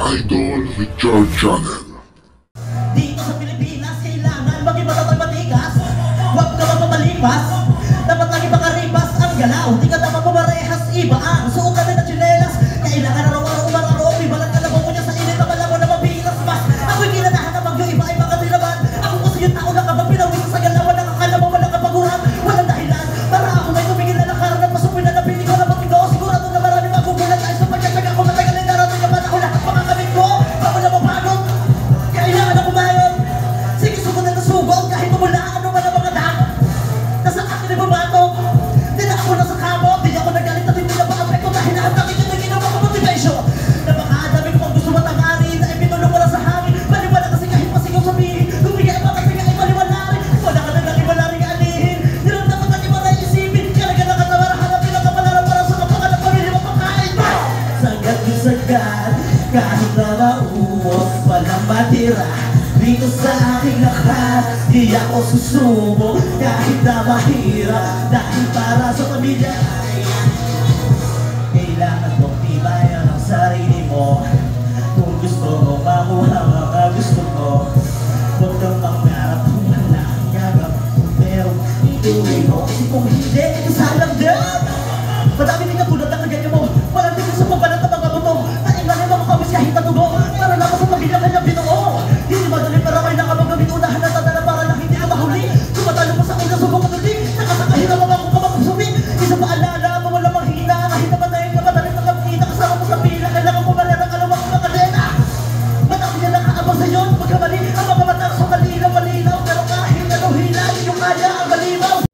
Idol Richard Channel. Dito sa Pilipinas, kailangan maging matatag matigas. Huwag ka magpapalipas. Dapat lagi makaribas ang galaw. Di ka dapat pumarehas ibaan. Suot ka din na chinelas. Kailangan araw-araw umararo. Ibalan ka na mo niya sa init na malaman na mabilas mas. Ako'y kinanahan na magyo iba ay makatiraban. Ako kasi yung tao na kapag pinawin sa galawan. Nakakala mo walang kapaguran. Walang dahilan. Para ako may tumigil na nakarap. Masupoy na napili ko na magtigo. Sigurado na marami magugulat. Dahil sa pagkatsaga ko matagal ay darating naman ako lahat mga kamit ko. Ako na mapagod. Kailangan ako mayon. Sige, sugod na nasugod. Kahit mamulaan ano man ang mga dahil. Nasa akin ay bumatong. Di na ako nasa kamot. Di ako nagalit at hindi na pa-apekto. Dahil nahanapin yun na ginawa ko motivation. Napakadami ko kung gusto matangarin. Na ipinulong wala sa hangin. Maliwala kasi kahit masigaw sabihin. Lumigay ang mga tinga ay maliwala rin. Wala ka na lang iwala rin alihin. Niramdaman ka iba na isipin. Kalaga na katawar. Hanapin ang kapalaran para sa kapangalan pamilya mapakain. Sagad yung sagad. Kahit na maubos. Walang matira. Dito sa aking lakas, di ako susubo. Kahit na mahirap, dahil para sa pamilya kailangan mong tibayan ang sarili mo. Kung gusto mo makuha mga gusto mo, huwag kang mangarap kung wala ang gagap. Pero ituloy mo, kasi kung hindi, ito sa alamdan. Madami din katulad na kaganyan mo. Walang tingin sa pagbalat ng mga buto. Nainganin mo makawis kahit natugo. Para naman sa pamilya kanyang binuo. Hindi madali para kayo nakapaggamit. Unahan na tatala para lang hindi ka mahuli. Sumatalo mo sa una, subok ka tuloy. Nakasakahirap mo ako kapag-sumi. Isa pa alala mo wala manghina. Kahit naman dahil na madaling nakapita. Kasama mo sa pila. Kailangan mo malarang kalawang mga kadena. Madami na nakaabang sa'yo. Pagkamali ang mga matang sa malinaw. Pero kahit anong hila, yung kaya ang malimaw.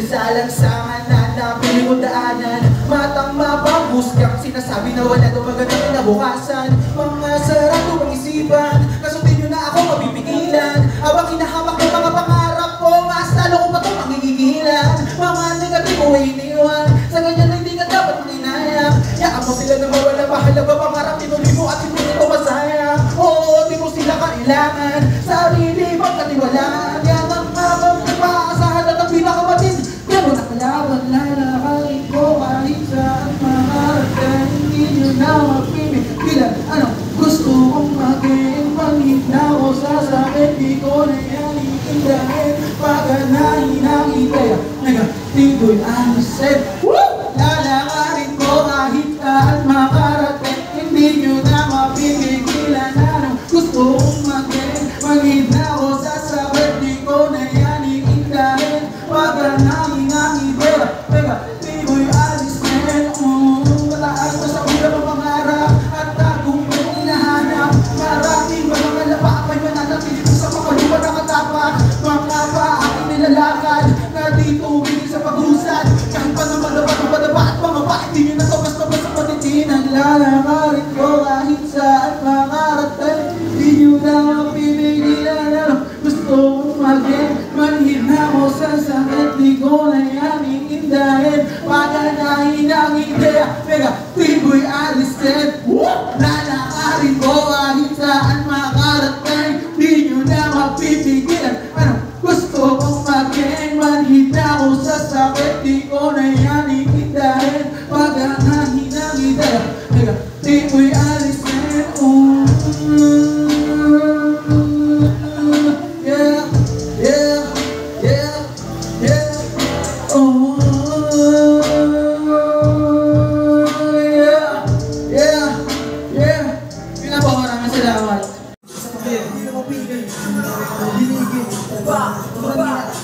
Sa lansangan na napili mo daanan. Matang mapambus kang sinasabi na wala daw magandang kinabukasan. Mga sarap ko pang isipan, kasundin nyo na ako mabibigilan. Habang hinahamak ng mga pangarap ko, mas talo ko pa itong mangigigilan. Mga negatibo ay iniwan, sa ganyan na hindi ka dapat maninayang. Yakap mo sila na mawala mahalaga pangarap, tinuloy mo at hindi ito masayang. Oo, di mo sila kailangan, sarili pagkatiwalaan. Yan ang habang nagpaasahan at ang pinakamatid. Pero nakalaban lalakarin ko kahit saan makarating. Hindi nyo na mapimigilan. Ano gusto kong maging panghina ko sa sakit. Di ko na yan iindahin. Paganahin ang ideya negatibo'y aniset. Lalakarin ko kahit saan makarating. Hindi nyo na mapimigilan. Ano gusto kong maging panghina ko sa sakit. Di ko na yan iindahin. Paganahin ang ideya negatibo'y aniset. Mataas na sa ulang ang pangarap at tagong kong hinahanap. Maraming mga kalapakay mananatili ko sa makaluwa na katapak. Mga paaking nilalakad na di tumigil sa pag-usad. Kahit pa naman madaba at mga bakit di nyo na to basta sa patitinan. Lalakarin ko kahit saan makarating. Di nyo na mapimigilan. Gusto kong maging manhina ko sa sakit. Di ko na yan iindahin. Paganahin ang ideya negatibo'y aniset. Lalakarin ko kahit saan makarating. Di nyo na mapipigilan. Ano gusto kong maging manhina ko sa sakit. Di ko na yan iindahin. Paganahin ang ideya negatibo'y aniset.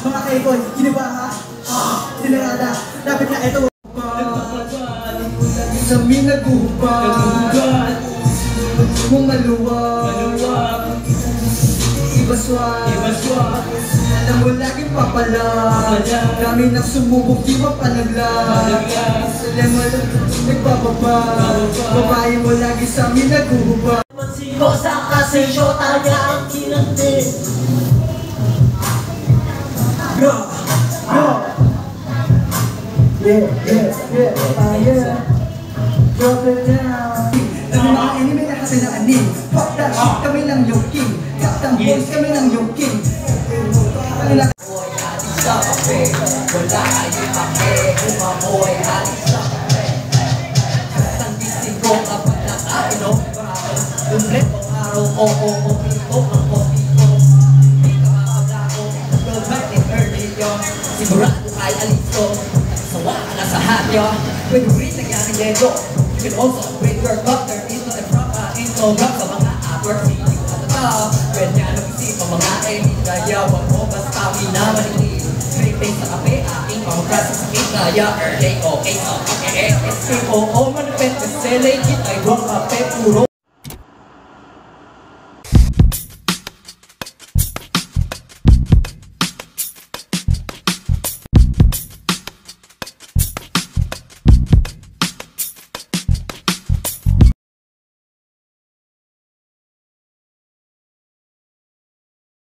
Mga kaiboy, kinibaha, sinarada, dapat na ito. Sa minagubat, mong maluwag, ibaswag, alam mo laging papalag. Kami nang sumubok, di mapalaglag. Salam mo lang, nagbababa. Babae mo lagi sa amin naguhuba. Ko sa kasi shota niya ang kinantin. Go! Drop it down. Kami mga anime na kasi na anim. Fuck that shit, kami lang yung king. Captain Boys, kami lang yung king. Kanila Sa kape, wala kayong kape. Umamoy, alis sa kape. Isang gising ko kapag nakainom. Ulit ang araw ko, pito ang kopi ko. Di ka makablako, don't fight it early yun. Sigurado kay alis ko. Sawa ka na sa hatyo. When you reach nangyari dedo, you can also upgrade your doctor into the proper Instagram sa mga upper video at the top. Pwede nag-isip ang mga edit, kaya wag mo basta minamalitin. Triping sa kape, aking pang-process sa cake, kaya okay, so okay, escape, oo, manipet, kasi legit, ay wrong kape, puro